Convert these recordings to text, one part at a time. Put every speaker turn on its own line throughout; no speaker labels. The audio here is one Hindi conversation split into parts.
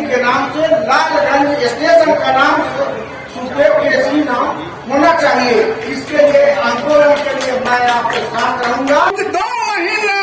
के नाम से लालगंज स्टेशन का नाम सुखदेव केसरी नाम होना चाहिए। इसके लिए आंदोलन के लिए मैं आपके साथ रहूंगा।
2 महीना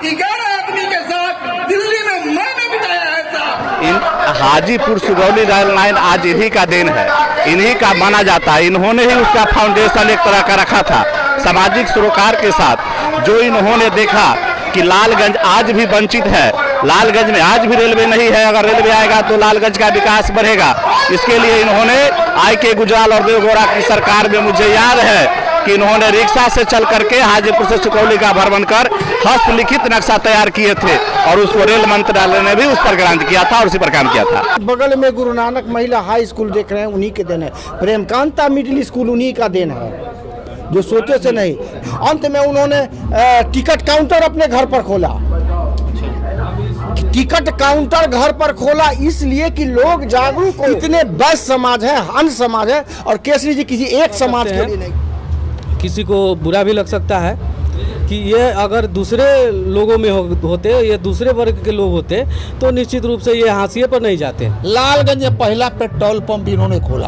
11 आदमी के साथ दिल्ली में मैंने बिताया है साहब।
हाजीपुर सुगौली रेल लाइन आज इन्हीं का देन है, इन्हीं का माना जाता है। इन्होंने ही उसका फाउंडेशन एक तरह का रखा था सामाजिक सरोकार के साथ। जो इन्होंने देखा कि लालगंज आज भी वंचित है, लालगंज में आज भी रेलवे नहीं है, अगर रेलवे आएगा तो लालगंज का विकास बढ़ेगा। इसके लिए इन्होंने I.K. गुजराल और देवगौड़ा की सरकार में मुझे याद है कि इन्होंने रिक्शा से चल करके हाजीपुर से सुगौली का भ्रमण कर हस्तलिखित नक्शा तैयार किए थे और उसको रेल मंत्रालय ने भी उस पर ग्रांट किया था और उसी पर काम किया था।
बगल में गुरु नानक महिला हाई स्कूल देख रहे हैं, उन्हीं के देन है। प्रेमकांता मिडिल स्कूल उन्हीं का देन है, जो सोचे से नहीं। अंत में उन्होंने टिकट काउंटर अपने घर पर खोला। टिकट काउंटर घर पर खोला इसलिए कि लोग जागरूक हो। इतने बस समाज है, अन्य समाज है, और केसरी जी किसी एक समाज के लिए नहीं।
किसी को बुरा भी लग सकता है कि ये अगर दूसरे लोगों में होते, ये दूसरे वर्ग के लोग होते तो निश्चित रूप से ये हाशिए पर नहीं जाते।
लालगंज में पहला पेट्रोल पंप इन्होंने खोला,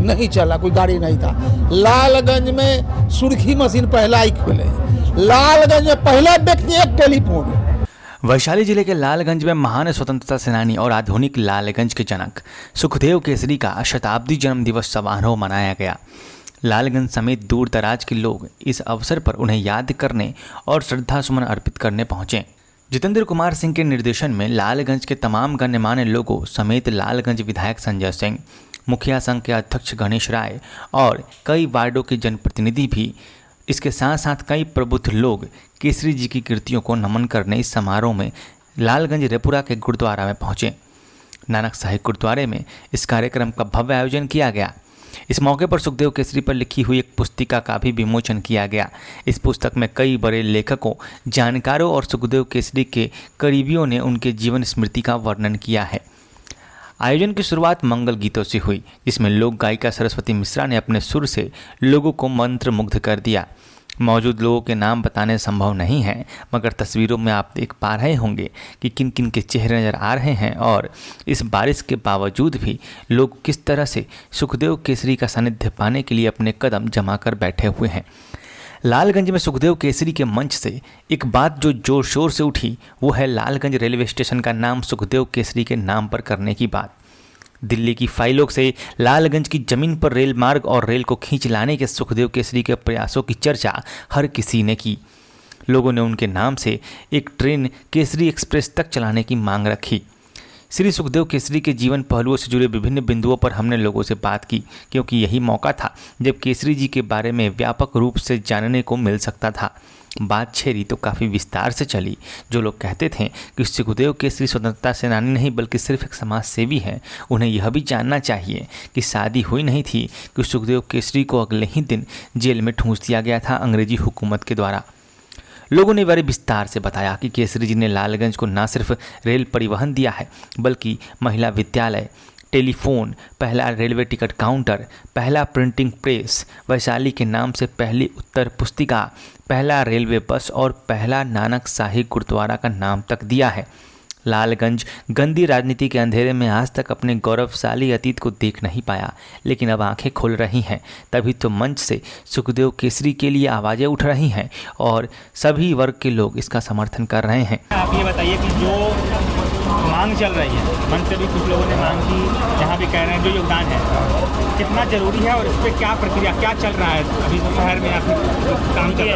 नहीं चला, कोई गाड़ी नहीं था। लालगंज में सुर्खी मशीन पहला ही खोले। लालगंज में पहला व्यक्ति एक टेलीफोन।
वैशाली जिले के लालगंज में महान स्वतंत्रता सेनानी और आधुनिक लालगंज के जनक सुखदेव केसरी का शताब्दी जन्म दिवस समारोह मनाया गया। लालगंज समेत दूर दराज के लोग इस अवसर पर उन्हें याद करने और श्रद्धा सुमन अर्पित करने पहुंचे। जितेंद्र कुमार सिंह के निर्देशन में लालगंज के तमाम गण्यमान्य लोगों समेत लालगंज विधायक संजय सिंह, मुखिया संघ के अध्यक्ष गणेश राय और कई वार्डों के जनप्रतिनिधि भी, इसके साथ साथ कई प्रबुद्ध लोग केसरी जी की कृतियों को नमन करने इस समारोह में लालगंज रेपुरा के गुरुद्वारा में पहुंचे। नानक साहिब गुरुद्वारे में इस कार्यक्रम का भव्य आयोजन किया गया। इस मौके पर सुखदेव केसरी पर लिखी हुई एक पुस्तिका का भी विमोचन किया गया। इस पुस्तक में कई बड़े लेखकों, जानकारों और सुखदेव केसरी के करीबियों ने उनके जीवन स्मृति का वर्णन किया है। आयोजन की शुरुआत मंगल गीतों से हुई, जिसमें लोक गायिका सरस्वती मिश्रा ने अपने सुर से लोगों को मंत्रमुग्ध कर दिया। मौजूद लोगों के नाम बताने संभव नहीं है, मगर तस्वीरों में आप देख पा रहे होंगे कि किन किन के चेहरे नज़र आ रहे हैं और इस बारिश के बावजूद भी लोग किस तरह से सुखदेव केसरी का सानिध्य पाने के लिए अपने कदम जमा कर बैठे हुए हैं। लालगंज में सुखदेव केसरी के मंच से एक बात जो जोर शोर से उठी, वो है लालगंज रेलवे स्टेशन का नाम सुखदेव केसरी के नाम पर करने की बात। दिल्ली की फाइलों से लालगंज की जमीन पर रेल मार्ग और रेल को खींच लाने के सुखदेव केसरी के प्रयासों की चर्चा हर किसी ने की। लोगों ने उनके नाम से एक ट्रेन केसरी एक्सप्रेस तक चलाने की मांग रखी। श्री सुखदेव केसरी के जीवन पहलुओं से जुड़े विभिन्न बिंदुओं पर हमने लोगों से बात की, क्योंकि यही मौका था जब केसरी जी के बारे में व्यापक रूप से जानने को मिल सकता था। बात छेड़ी तो काफ़ी विस्तार से चली। जो लोग कहते थे कि सुखदेव केसरी स्वतंत्रता सेनानी नहीं बल्कि सिर्फ एक समाज सेवी हैं, उन्हें यह भी जानना चाहिए कि शादी हुई नहीं थी कि सुखदेव केसरी को अगले ही दिन जेल में ठूंस दिया गया था अंग्रेजी हुकूमत के द्वारा। लोगों ने बड़े विस्तार से बताया कि केसरी जी ने लालगंज को न सिर्फ रेल परिवहन दिया है, बल्कि महिला विद्यालय, टेलीफोन, पहला रेलवे टिकट काउंटर, पहला प्रिंटिंग प्रेस, वैशाली के नाम से पहली उत्तर पुस्तिका, पहला रेलवे बस और पहला नानक साहिब गुरुद्वारा का नाम तक दिया है। लालगंज गंदी राजनीति के अंधेरे में आज तक अपने गौरवशाली अतीत को देख नहीं पाया, लेकिन अब आंखें खुल रही हैं। तभी तो मंच से सुखदेव केसरी के लिए आवाज़ें उठ रही हैं और सभी वर्ग के लोग इसका समर्थन कर रहे हैं।
आप ये बताइए कि जो मांग चल रही है, मन से भी कुछ लोगों ने मांग की, जहाँ भी कह रहे हैं जो योगदान है कितना जरूरी है और इस पर क्या प्रक्रिया, क्या चल रहा है अभी शहर में आप काम कर रहे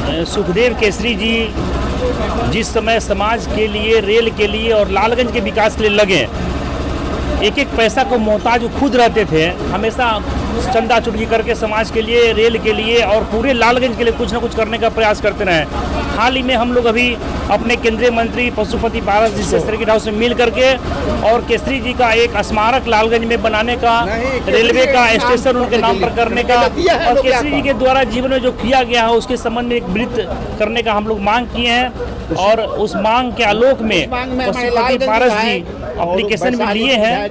हैं?
सुखदेव केसरी जी जिस समय समाज के लिए, रेल के लिए और लालगंज के विकास के लिए लगे, एक एक पैसा को मोहताज खुद रहते थे। हमेशा चंदा चुटकी करके समाज के लिए, रेल के लिए और पूरे लालगंज के लिए कुछ ना कुछ करने का प्रयास करते रहे। हाल ही में हम लोग अभी अपने केंद्रीय मंत्री पशुपति पारस जी से सर्किट हाउस में मिल करके और केसरी जी का एक स्मारक लालगंज में बनाने का, रेलवे का स्टेशन उनके नाम पर करने का और केसरी जी के द्वारा जीवन में जो किया गया है उसके संबंध में एक वृत्त करने का हम लोग मांग किए हैं। और उस मांग के आलोक में पशुपति पारस जी एप्लीकेशन भी लिए हैं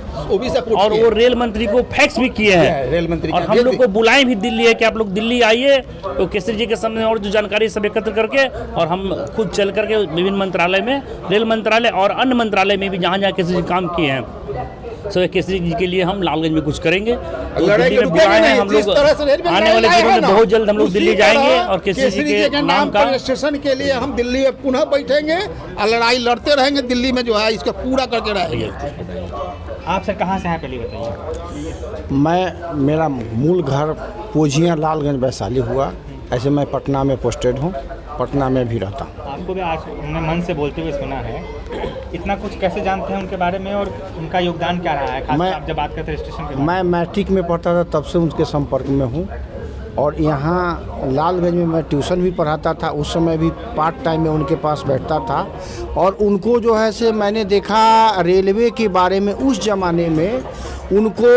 और वो रेल मंत्री को फैक्स भी किए हैं और हम लोग को बुलाए भी दिल्ली है कि आप लोग दिल्ली आइए तो केसरी जी के सामने और जो जानकारी सब एकत्र करके और हम खुद चल करके विभिन्न मंत्रालय में, रेल मंत्रालय और अन्य मंत्रालय में भी जहाँ जहाँ केसरी जी काम किए हैं सो केसरी जी के लिए हम लालगंज में कुछ करेंगे। तो
लड़ाई
दिल्ली में
रुकेगी
बुलाए हैं
नहीं,
हम
जिस
लोग,
तरह से रेलवे
आने वाले
लड़ाई
दिनों
है
में
ना,
बहुत जल्द हम लोग
उसी
दिल्ली
तरह
जाएंगे और केसरी जी के नाम का
पर स्टेशन के लिए हम दिल्ली पुनः बैठेंगे और लड़ाई लड़ते रहेंगे दिल्ली में, जो है इसको पूरा करके रहेंगे।
आप सर कहाँ से हैं पहले बताइए।
मेरा मूल घर पोजिया लालगंज वैशाली हुआ, ऐसे मैं पटना में पोस्टेड हूँ, पटना में भी रहता हूँ।
आपको भी आज हमने मन से बोलते हुए सुना है, इतना कुछ कैसे जानते हैं उनके बारे में और उनका योगदान क्या रहा है, खासकर आप जब बात करते हैं स्टेशन के बारे में?
मैं मैट्रिक में पढ़ता था तब से उनके संपर्क में हूँ, और यहाँ लालगंज में मैं ट्यूशन भी पढ़ाता था, उस समय भी पार्ट टाइम में उनके पास बैठता था। और उनको जो है से मैंने देखा रेलवे के बारे में, उस ज़माने में उनको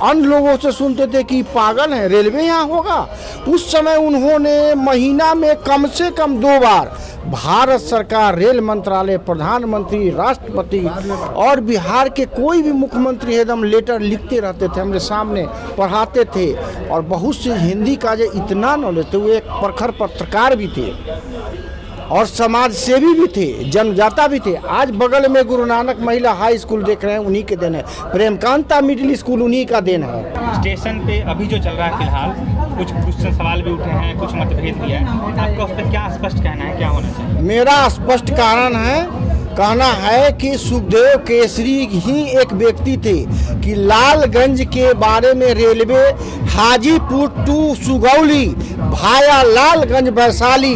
अन्य लोगों से सुनते थे कि पागल हैं, रेलवे यहाँ होगा। उस समय उन्होंने महीना में कम से कम 2 बार भारत सरकार, रेल मंत्रालय, प्रधानमंत्री, राष्ट्रपति और बिहार के कोई भी मुख्यमंत्री एकदम लेटर लिखते रहते थे, हमरे सामने पढ़ाते थे। और बहुत से हिंदी का जो इतना नॉलेज थे, वो एक प्रखर पत्रकार भी थे और समाज सेवी भी थे, जन्मदाता भी थे। आज बगल में गुरु नानक महिला हाई स्कूल देख रहे हैं, उन्हीं के देन है। प्रेमकांता मिडिल स्कूल उन्हीं का देन है।
स्टेशन पे अभी जो चल रहा है फिलहाल, कुछ सवाल भी उठे हैं, कुछ मतभेद भी है, आपका उस पर क्या स्पष्ट कहना है, क्या होना चाहिए?
मेरा स्पष्ट कहना है कि सुखदेव केसरी ही एक व्यक्ति थे कि लालगंज के बारे में रेलवे हाजीपुर टू सुगौली भाया लालगंज वैशाली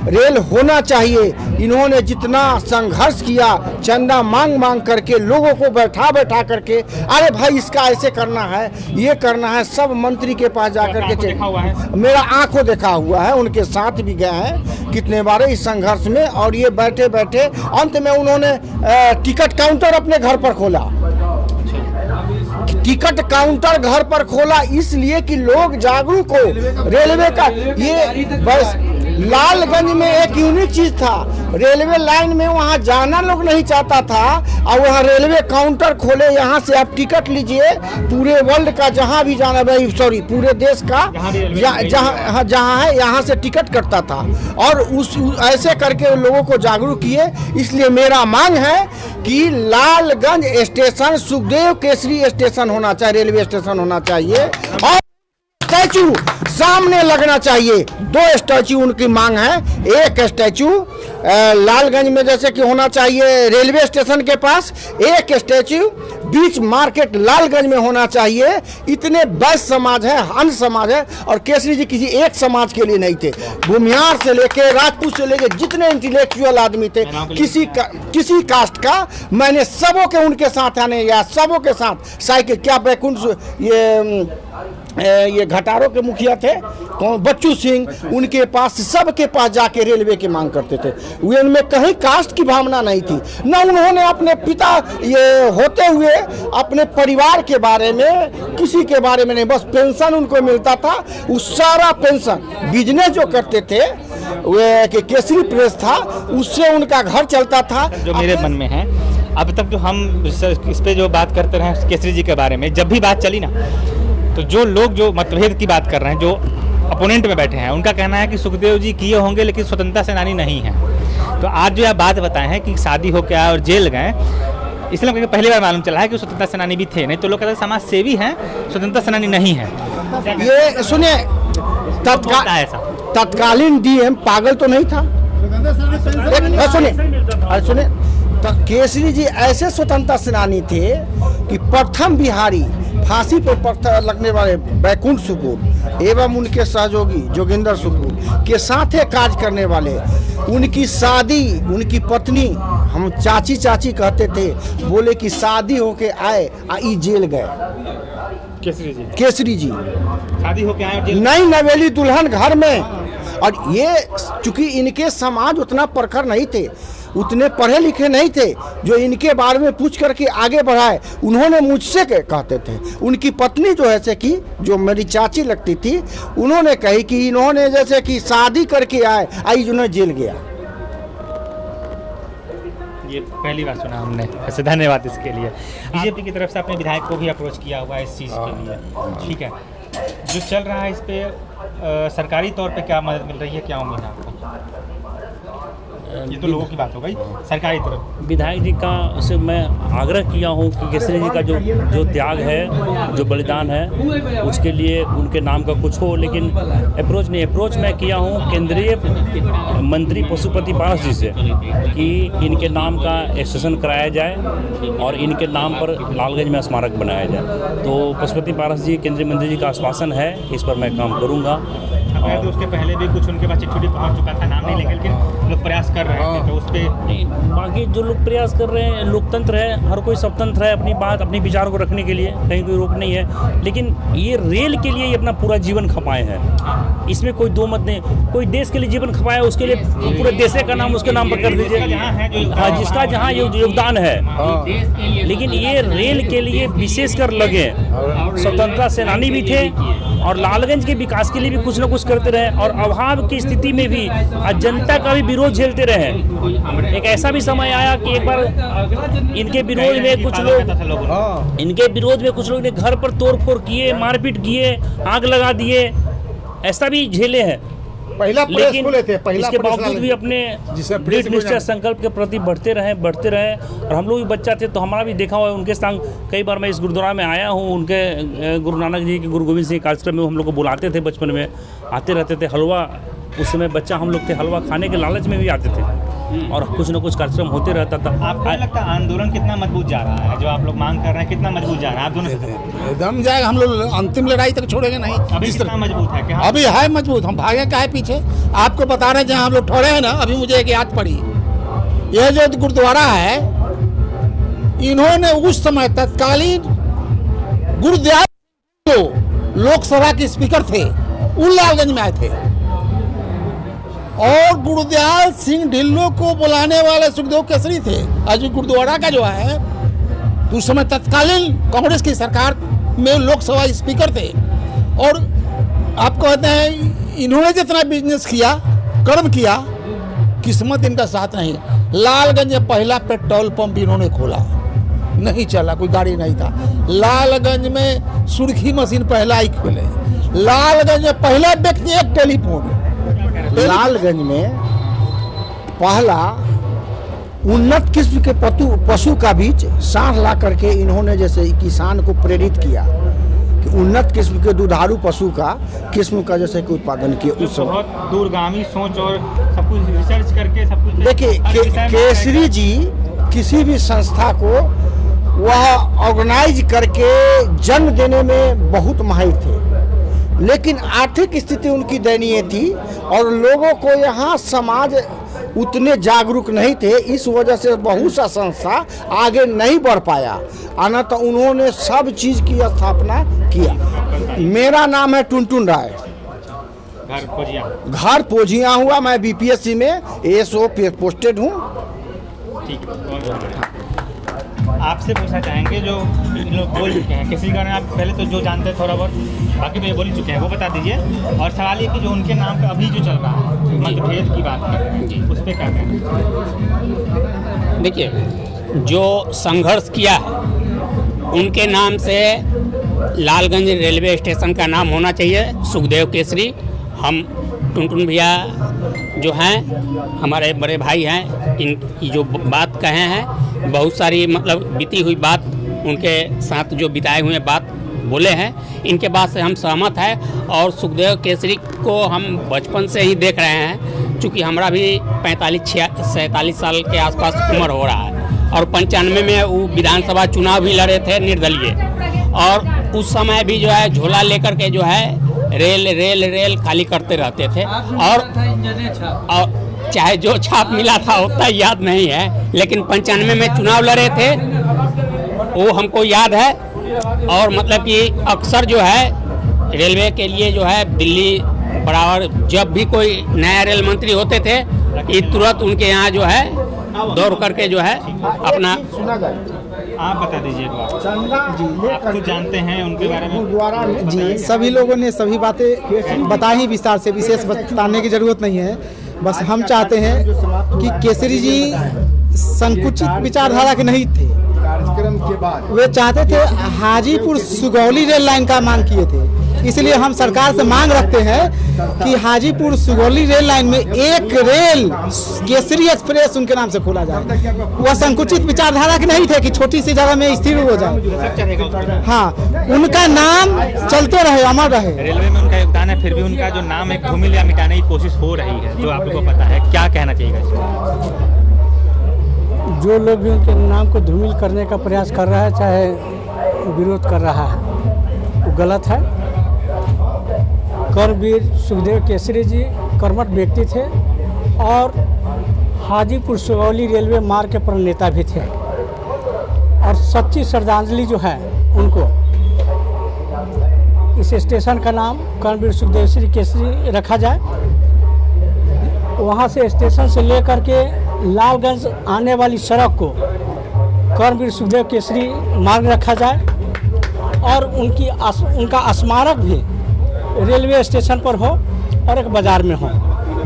रेल होना चाहिए। इन्होंने जितना संघर्ष किया, चंदा मांग करके लोगों को बैठा करके, अरे भाई इसका ऐसे करना है, ये करना है, सब मंत्री के पास जाकर के
देखा हुआ है?
मेरा आंखों देखा हुआ है, उनके साथ भी गए हैं कितने बार इस संघर्ष में। और ये बैठे अंत में उन्होंने टिकट काउंटर अपने घर पर खोला। टिकट काउंटर घर पर खोला इसलिए कि लोग जागरूक हो रेलवे का। ये बस लालगंज में एक यूनिक चीज था, रेलवे लाइन में वहाँ जाना लोग नहीं चाहता था, और वहाँ रेलवे काउंटर खोले, यहाँ से आप टिकट लीजिए, पूरे वर्ल्ड का जहाँ भी जाना, सॉरी पूरे देश का जहाँ है यहाँ से टिकट कटता था। और ऐसे करके लोगों को जागरूक किए। इसलिए मेरा मांग है कि लालगंज स्टेशन सुखदेव केसरी स्टेशन होना चाहिए, रेलवे स्टेशन होना चाहिए, और स्टैचू सामने लगना चाहिए। 2 स्टैचू उनकी मांग है। एक स्टैचू लालगंज में जैसे कि होना चाहिए रेलवे स्टेशन के पास, एक स्टैचू बीच मार्केट लालगंज में होना चाहिए। इतने वैश्य समाज है, अन्य समाज है, और केसरी जी किसी एक समाज के लिए नहीं थे। भूमिहार से लेके राजपूत से लेके जितने इंटेलेक्चुअल आदमी थे, किसी कास्ट का, मैंने सबों के उनके साथ आने या सबों के साथ साइकिल, क्या बैकुंठ ये घटारों के मुखिया थे कौन, बच्चू सिंह, उनके पास, सबके पास जाके रेलवे की मांग करते थे। उनमें कहीं कास्ट की भावना नहीं थी, न उन्होंने अपने पिता ये होते हुए अपने परिवार के बारे में, किसी के बारे में नहीं, बस पेंशन उनको मिलता था। उस सारा पेंशन बिजनेस जो करते थे, वे कि केसरी प्रेस था, उससे उनका घर चलता था।
जो मेरे मन में है, अब तक जो हम इस पे जो बात करते रहे केसरी जी के बारे में, जब भी बात चली ना, तो जो लोग जो मतभेद की बात कर रहे हैं, जो अपोनेंट में बैठे हैं, उनका कहना है कि सुखदेव जी किए होंगे लेकिन स्वतंत्रता सेनानी नहीं है। तो आज जो आप बात बताए हैं कि शादी हो के आए और जेल गए, इसलिए मुझे पहली बार मालूम चला है कि स्वतंत्रता सेनानी भी थे, नहीं तो लोग कहते समाज सेवी हैं, स्वतंत्रता सेनानी नहीं है।
ये सुनिए, तत्कालीन डीएम पागल तो नहीं था। सुनिए, केसरी जी ऐसे स्वतंत्रता सेनानी थे कि प्रथम बिहारी फांसी पर पत्थर लगने वाले बैकुंठ सुकूर एवं उनके सहयोगी जोगिंदर सुकूर के साथ कार्य करने वाले, उनकी शादी, उनकी पत्नी, हम चाची कहते थे, बोले कि शादी होके आए आई जेल गए। केसरी जी
शादी होके आए जेल
नहीं, नवेली दुल्हन घर में। और ये चूंकि इनके समाज उतना प्रखर नहीं थे, उतने पढ़े लिखे नहीं थे जो इनके बारे में पूछ करके आगे बढ़ाए। उन्होंने मुझसे कहते थे, उनकी पत्नी जो है से कि जो मेरी चाची लगती थी, उन्होंने कही कि इन्होंने जैसे कि शादी करके आए आई जो जेल गया।
ये पहली बार सुना हमने, ऐसे धन्यवाद इसके लिए। बीजेपी की तरफ से अपने विधायक को भी अप्रोच किया हुआ है इस चीज़ के लिए, ठीक है। जो चल रहा है इस पे सरकारी तौर पे क्या मदद मिल रही है, क्या उम्मीद है आपको? ये तो लोगों की बात हो गई, सरकारी तरफ
विधायक जी का से मैं आग्रह किया हूँ कि केसरी जी का जो त्याग है, जो बलिदान है, उसके लिए उनके नाम का कुछ हो, लेकिन अप्रोच मैं किया हूँ केंद्रीय मंत्री पशुपति पारस जी से कि इनके नाम का स्टेशन कराया जाए और इनके नाम पर लालगंज में स्मारक बनाया जाए। तो पशुपति पारस जी, केंद्रीय मंत्री जी का आश्वासन है, इस पर मैं काम करूँगा।
तो उसके पहले भी कुछ उनके पास चिट्ठी पहुंच चुका था, नाम नहीं लेकिन लोग प्रयास कर रहे थे, तो उस पर
बाकी जो लोग प्रयास कर रहे हैं, लोकतंत्र है, हर कोई स्वतंत्र है अपनी बात, अपने विचार को रखने के लिए, कहीं कोई रोक नहीं है। लेकिन ये रेल के लिए ये अपना पूरा जीवन खपाए हैं, इसमें कोई दो मत नहीं। कोई देश के लिए जीवन खपाया, उसके लिए पूरे देश का नाम उसके नाम पर कर दीजिए, हाँ, जिसका जहाँ योगदान है। लेकिन ये रेल के लिए विशेषकर लगे, स्वतंत्रता सेनानी भी थे और लालगंज के विकास के लिए भी कुछ न कुछ करते रहे, और अभाव की स्थिति में भी जनता का भी विरोध झेलते रहे। एक ऐसा भी समय आया कि एक बार इनके विरोध में कुछ लोग ने घर पर तोड़फोड़ किए, मारपीट किए, आग लगा दिए, ऐसा भी झेले हैं। लेकिन इसके बावजूद भी अपने दृढ़ निश्चय संकल्प के प्रति बढ़ते रहे। और हम लोग भी बच्चा थे तो हमारा भी देखा हुआ है उनके संग। कई बार मैं इस गुरुद्वारा में आया हूँ, उनके गुरु नानक जी के गुरु गोविंद सिंह कार्यक्रम में हम लोग को बुलाते थे, बचपन में आते रहते थे। हलवा, उस समय बच्चा हम लोग थे, हलवा खाने के लालच में भी आते थे और कुछ न कुछ कार्यक्रम होते रहता था।
आपको लगता है आंदोलन कितना मजबूत जा रहा है, जो आप लोग मांग कर रहे हैं, कितना मजबूत जा रहा है? आप दोनों
एकदम जाएगा, हम लोग अंतिम लड़ाई तक छोड़ेंगे नहीं।
अभी कितना मजबूत है? क्या
अभी है मजबूत, हम भागे का है पीछे। आपको बता रहे हैं जहाँ हम लोग ठहरे हैं ना, अभी मुझे एक याद पड़ी, यह जो गुरुद्वारा है, इन्होंने उस समय तत्कालीन गुरुदयाल लोकसभा के स्पीकर थे, वो लालगंज में आए थे, और गुरुदयाल सिंह ढिल्लो को बुलाने वाले सुखदेव केसरी थे। आज गुरुद्वारा का जो है, उस समय तत्कालीन कांग्रेस की सरकार में लोकसभा स्पीकर थे। और आप कहते हैं इन्होंने जितना बिजनेस किया, कर्म किया, किस्मत इनका साथ नहीं। लालगंज में पहला पेट्रोल पंप इन्होंने खोला, नहीं चला, कोई गाड़ी नहीं था। लालगंज में सुर्खी मशीन पहला ही खोले। लालगंज में पहला व्यक्ति एक टेलीफोन।
लालगंज में पहला उन्नत किस्म के पशु का बीज सांस ला करके इन्होंने जैसे किसान को प्रेरित किया कि उन्नत किस्म के दुधारू पशु का किस्म का जैसे कि उत्पादन किया। उस समय
बहुत दूरगामी सोच और सब कुछ रिसर्च करके सब कुछ।
देखिए, केसरी जी किसी भी संस्था को वह ऑर्गेनाइज करके जन्म देने में बहुत माहिर थे, लेकिन आर्थिक स्थिति उनकी दयनीय थी और लोगों को यहाँ समाज उतने जागरूक नहीं थे। इस वजह से बहुत सा संस्था आगे नहीं बढ़ पाया, आना तो उन्होंने सब चीज़ की स्थापना किया। मेरा नाम है टुनटुन राय, घर पोजिया हुआ, मैं बीपीएससी में एएसओ पोस्टेड हूँ।
ठीक है, आपसे पूछना चाहेंगे, जो लोग बोल चुके हैं किसी कारण, आप पहले तो जो जानते हैं थोड़ा बहुत, बाकी तो ये बोल चुके हैं, वो बता दीजिए। और सवाल ये कि जो उनके नाम पे अभी जो चल रहा है, मतभेद की बात कर रहे हैं जी, उस पर क्या कहना है?
देखिए, जो संघर्ष किया है उनके नाम से लालगंज रेलवे स्टेशन का नाम होना चाहिए, सुखदेव केसरी। हम टुनटुन भैया जो हैं, हमारे बड़े भाई हैं, इन जो बात कहे हैं, बहुत सारी मतलब बीती हुई बात उनके साथ जो बिताए हुए बात बोले हैं, इनके बात से हम सहमत हैं। और सुखदेव केसरी को हम बचपन से ही देख रहे हैं, चूँकि हमारा भी 45-47 साल के आसपास उम्र हो रहा है, और 95 में वो विधानसभा चुनाव भी लड़े थे निर्दलीय, और उस समय भी जो है झोला लेकर के जो है रेल खाली करते रहते थे। और चाहे जो छाप मिला था उतना याद नहीं है, लेकिन 95 में चुनाव लड़े थे, वो हमको याद है। और मतलब कि अक्सर जो है रेलवे के लिए जो है दिल्ली बराबर, जब भी कोई नया रेल मंत्री होते थे, ये तुरंत उनके यहाँ जो है दौड़ करके जो है अपना।
आप बता दीजिए, आप तो जानते हैं उनके बारे में
जी। सभी लोगों ने सभी बातें बताई विस्तार से, विशेष बताने की जरूरत नहीं है। बस हम चाहते हैं कि केसरी जी संकुचित विचारधारा के नहीं थे। कार्यक्रम के बाद वे चाहते थे हाजीपुर सुगौली रेल लाइन का मांग किए थे, इसलिए हम सरकार से मांग रखते हैं कि हाजीपुर सुगौली रेल लाइन में एक रेल केसरी एक्सप्रेस उनके नाम से खोला जाए। वह संकुचित विचारधारा के नहीं थे कि छोटी सी जगह में स्थिर हो जाए। हाँ, उनका नाम चलते रहे, अमर रहे।
रेलवे में उनका योगदान है, फिर भी उनका जो नाम है धूमिल या मिटाने की कोशिश हो रही है, जो आप लोगों को पता है, क्या कहना चाहिए इसमें?
जो लोग भी उनके नाम को धूमिल करने का प्रयास कर रहा है, चाहे विरोध कर रहा है, वो गलत है। कर्मवीर सुखदेव केसरी जी कर्मठ व्यक्ति थे और हाजीपुर सुगौली रेलवे मार्ग के प्रणेता भी थे, और सच्ची श्रद्धांजलि जो है उनको, इस स्टेशन का नाम कर्मवीर सुखदेव श्री केसरी रखा जाए। वहाँ से स्टेशन से लेकर के लालगंज आने वाली सड़क को कर्मवीर सुखदेव केसरी मार्ग रखा जाए, और उनका स्मारक भी रेलवे स्टेशन पर हो और एक बाज़ार में हो।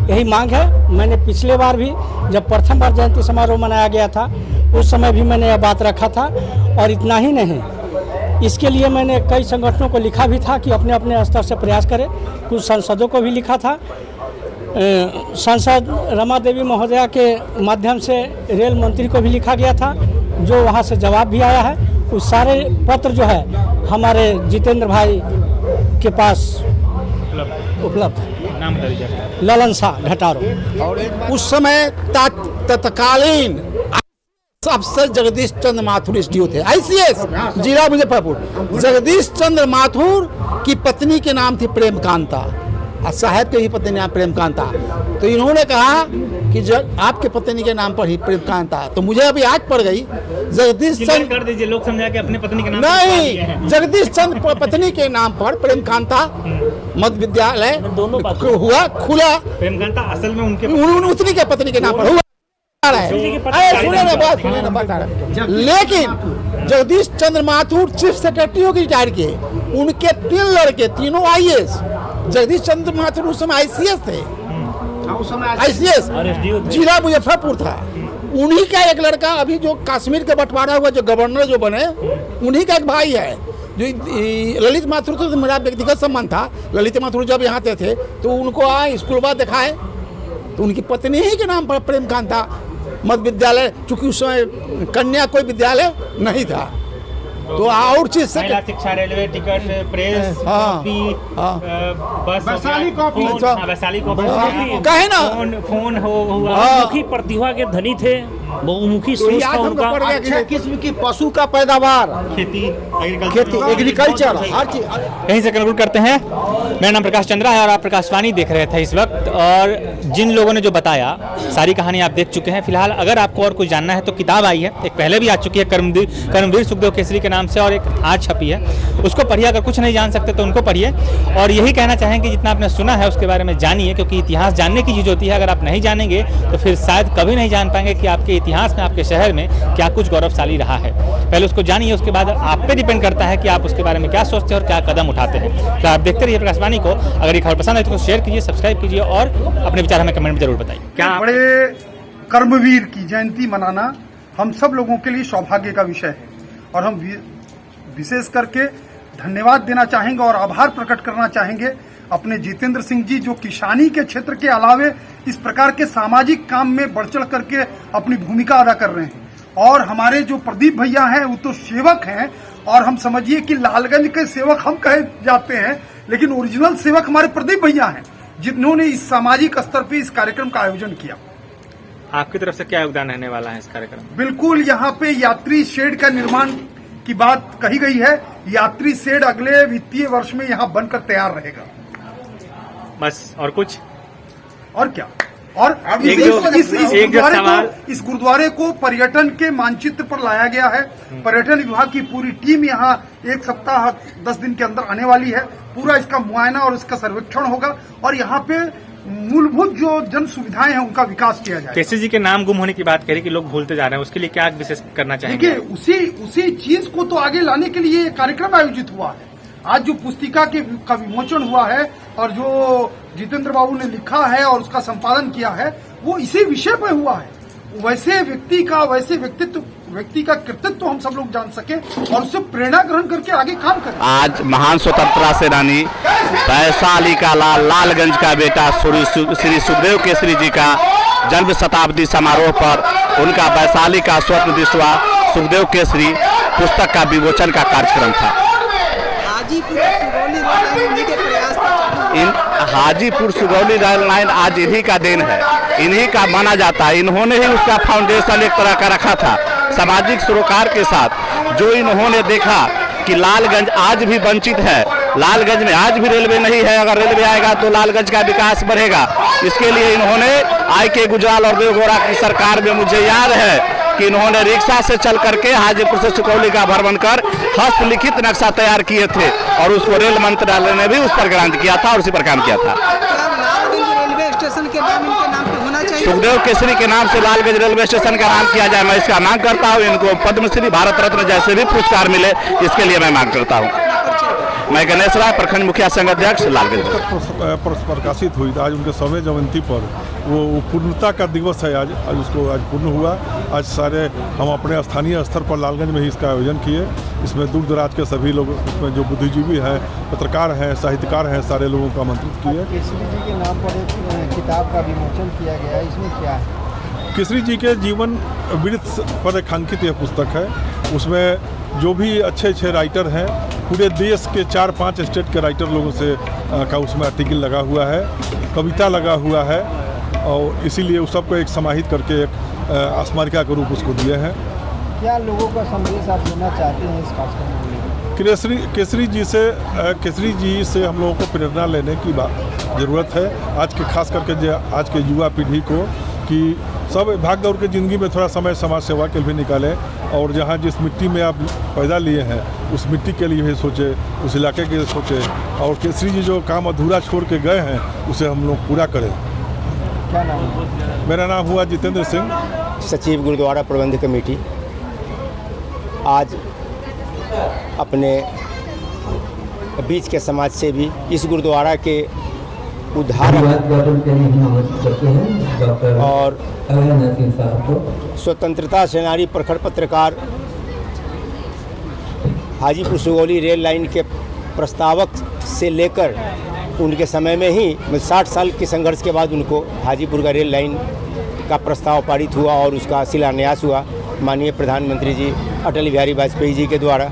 यही मांग है। मैंने पिछले बार भी जब प्रथम बार जयंती समारोह मनाया गया था, उस समय भी मैंने यह बात रखा था। और इतना ही नहीं, इसके लिए मैंने कई संगठनों को लिखा भी था कि अपने अपने स्तर से प्रयास करें। कुछ सांसदों को भी लिखा था। सांसद रमा देवी महोदया के माध्यम से रेल मंत्री को भी लिखा गया था, जो वहाँ से जवाब भी आया है। उस सारे पत्र जो है हमारे जितेंद्र भाई के पास उपलब्ध।
नाम बता दीजिए।
ललन शाह घटारो।
उस समय तत्कालीन सबसे जगदीश चंद्र माथुर एसडीओ थे, ICS जिला मुजफ्फरपुर। जगदीश चंद्र माथुर की पत्नी के नाम थी प्रेमकांता, और साहब के ही पत्नी नाम प्रेमकांता। तो इन्होंने कहा कि आपके पत्नी के नाम पर ही प्रेमकांता, तो मुझे अभी आज पड़ गई जगदीश चंद्र
कर दीजिए, लोग समझा कि अपने पत्नी के नाम
नहीं, जगदीश चंद्र पत्नी के नाम पर प्रेमकांता मध्य विद्यालय दोनों हुआ खुला।
प्रेमकांता असल में उनके
उतनी के पत्नी के नाम पर हुआ। लेकिन जगदीश चंद्र माथुर चीफ सेक्रेटरी होकर रिटायर किए, उनके 3 लड़के, तीनों IAS। जगदीश चंद्र माथुर उस समय ICS थे, ICS जिला मुजफ्फरपुर था। उन्हीं का एक लड़का अभी जो कश्मीर का बंटवारा हुआ, जो गवर्नर जो बने, उन्हीं का एक भाई है जो ललित माथुर। तो मेरा व्यक्तिगत संबंध था। ललित माथुर जब यहाँ थे तो उनको आए स्कूल दिखाए, तो उनकी पत्नी ही के नाम पर प्रेमकांता मध्य विद्यालय, चूंकि उस समय कन्या कोई विद्यालय नहीं था। तो और चीज से
शिक्षा, रेलवे टिकट, प्रेस, कॉपी, बस, वैशाली कॉपी,
कहे ना
फोन बहुमुखी प्रतिभा के धनी थे, बहुमुखी सोच था उनका।
अच्छा किस्म की पशु का पैदावार, खेती, एग्रीकल्चर, हर चीज।
यहीं से कंक्लूड करते हैं। मेरा नाम प्रकाश चंद्रा है और आप प्रकाशवाणी देख रहे थे इस वक्त। और जिन लोगों ने जो बताया, सारी कहानी आप देख चुके हैं। फिलहाल अगर आपको और कुछ जानना है तो किताब आई है, एक पहले भी आ चुकी है कर्मवीर सुखदेव केसरी के नाम से, और एक आज छपी है, उसको पढ़िए। अगर कुछ नहीं जान सकते तो उनको पढ़िए। और यही कहना चाहेंगे, जितना आपने सुना है उसके बारे में जानिए, क्योंकि इतिहास जानने की चीज़ होती है। अगर आप नहीं जानेंगे तो फिर शायद कभी नहीं जान पाएंगे कि आपके इतिहास में, आपके शहर में क्या कुछ गौरवशाली रहा है। पहले उसको जानिए, उसके बाद आप पे डिपेंड करता है कि आप उसके बारे में क्या सोचते हैं और क्या कदम उठाते हैं। तो आप देखते रहिए प्रकाशवाणी को। अगर ये खबर पसंद है तो शेयर कीजिए, सब्सक्राइब कीजिए और अपने विचार हमें कमेंट में जरूर बताइए।
क्या बड़े कर्मवीर की जयंती मनाना हम सब लोगों के लिए सौभाग्य का विषय है, और हम विशेष करके धन्यवाद देना चाहेंगे और आभार प्रकट करना चाहेंगे अपने जितेंद्र सिंह जी, जो किसानी के क्षेत्र के अलावे इस प्रकार के सामाजिक काम में बढ़ चढ़ करके अपनी भूमिका अदा कर रहे हैं। और हमारे जो प्रदीप भैया हैं वो तो सेवक हैं, और हम समझिए कि लालगंज के सेवक हम कहे जाते हैं, लेकिन ओरिजिनल सेवक हमारे प्रदीप भैया हैं, जिन्होंने इस सामाजिक स्तर पर इस कार्यक्रम का आयोजन किया।
आपकी तरफ से क्या योगदान रहने वाला है इस कार्यक्रम में?
बिल्कुल, यहाँ पे यात्री शेड का निर्माण की बात कही गई है। यात्री शेड अगले वित्तीय वर्ष में यहाँ बनकर तैयार रहेगा।
बस, और कुछ?
और क्या? और इस गुरुद्वारे को पर्यटन के मानचित्र पर लाया गया है। पर्यटन विभाग की पूरी टीम यहाँ 1 सप्ताह 10 दिन के अंदर आने वाली है। पूरा इसका मुआयना और इसका सर्वेक्षण होगा, और यहाँ पे मूलभूत जो जन सुविधाएं हैं उनका विकास किया जाएगा।
केसरी जी के नाम गुम होने की बात करी कि लोग भूलते जा रहे हैं, उसके लिए क्या विशेष करना चाहेंगे?
देखिए, उसी चीज को तो आगे लाने के लिए कार्यक्रम आयोजित हुआ है। आज जो पुस्तिका का विमोचन हुआ है और जो जितेंद्र बाबू ने लिखा है और उसका संपादन किया है, वो इसी विषय पर हुआ है। वैसे व्यक्ति का कृतित्व हम सब लोग जान सके और उससे प्रेरणा ग्रहण करके आगे काम करें।
आज महान स्वतंत्रता सेनानी वैशाली का लालगंज का बेटा श्री सुखदेव केसरी जी का जन्म शताब्दी समारोह पर उनका वैशाली का स्वप्न दृष्टवा सुखदेव केसरी पुस्तक का विमोचन का कार्यक्रम था। हाजीपुर सुगौली रेल लाइन आज इन्हीं का देन है, इन्हीं का माना जाता है। इन्होंने ही उसका फाउंडेशन एक तरह का रखा था सामाजिक सरोकार के साथ। जो इन्होंने देखा कि लालगंज आज भी वंचित है, लालगंज में आज भी रेलवे नहीं है, अगर रेलवे आएगा तो लालगंज का विकास बढ़ेगा। इसके लिए इन्होंने आई.के. गुजराल और देवगौड़ा की सरकार में, मुझे याद है कि इन्होंने रिक्शा से चल करके हाजीपुर से सुगौली का भ्रमण कर हस्तलिखित नक्शा तैयार किए थे और उसको रेल मंत्रालय ने भी उस पर ग्रांट किया था और उसी पर काम किया था।
रेलवे स्टेशन के नाम इनके नाम पे होना चाहिए।
सुखदेव केसरी के नाम से लालगंज रेलवे स्टेशन का नाम किया जाए, मैं इसका मांग करता हूँ। इनको पद्मश्री, भारत रत्न जैसे भी पुरस्कार मिले, इसके लिए मैं मांग करता हूँ। मैं गणेश राय, प्रखंड मुखिया संघ अध्यक्ष, लालगंज।
प्रकाशित हुई आज उनके 100वें जयंती पर, वो पूर्णता का दिवस है आज उसको आज पूर्ण हुआ। आज सारे हम अपने स्थानीय स्तर पर लालगंज में ही इसका आयोजन किए। इसमें दूर दराज के सभी लोग, इसमें जो बुद्धिजीवी हैं, पत्रकार हैं, साहित्यकार हैं, सारे लोगों को आमंत्रित किए।
केसरी जी के नाम पर एक किताब का विमोचन किया गया, इसमें क्या है?
केसरी जी के जीवन वृत्त पर रेखांकित यह पुस्तक है। उसमें जो भी अच्छे राइटर हैं, पूरे देश के 4-5 स्टेट के राइटर लोगों से का उसमें आर्टिकल लगा हुआ है, कविता लगा हुआ है, और इसीलिए उस सबको एक समाहित करके एक स्मारिका के रूप उसको दिए हैं।
क्या लोगों का संदेश आप देना चाहते हैं इस कार्यक्रम में?
केसरी जी से हम लोगों को प्रेरणा लेने की ज़रूरत है आज के, खास करके आज के युवा पीढ़ी को, कि सब भाग दौड़ के ज़िंदगी में थोड़ा समय समाज सेवा के लिए निकालें और जहाँ जिस मिट्टी में आप पैदा लिए हैं उस मिट्टी के लिए भी सोचें, उस इलाके के लिए सोचें, और केसरी जी जो काम अधूरा छोड़ के गए हैं उसे हम लोग पूरा करें।
क्या नाम है?
मेरा नाम हुआ जितेंद्र सिंह,
सचिव गुरुद्वारा प्रबंध कमेटी। आज अपने बीच के समाज से भी इस गुरुद्वारा के उद्धारक और स्वतंत्रता सेनानी प्रखर पत्रकार, हाजीपुर सुगौली रेल लाइन के प्रस्तावक से लेकर उनके समय में ही 60 साल के संघर्ष के बाद उनको हाजीपुर का रेल लाइन का प्रस्ताव पारित हुआ और उसका शिलान्यास हुआ माननीय प्रधानमंत्री जी अटल बिहारी वाजपेयी जी के द्वारा।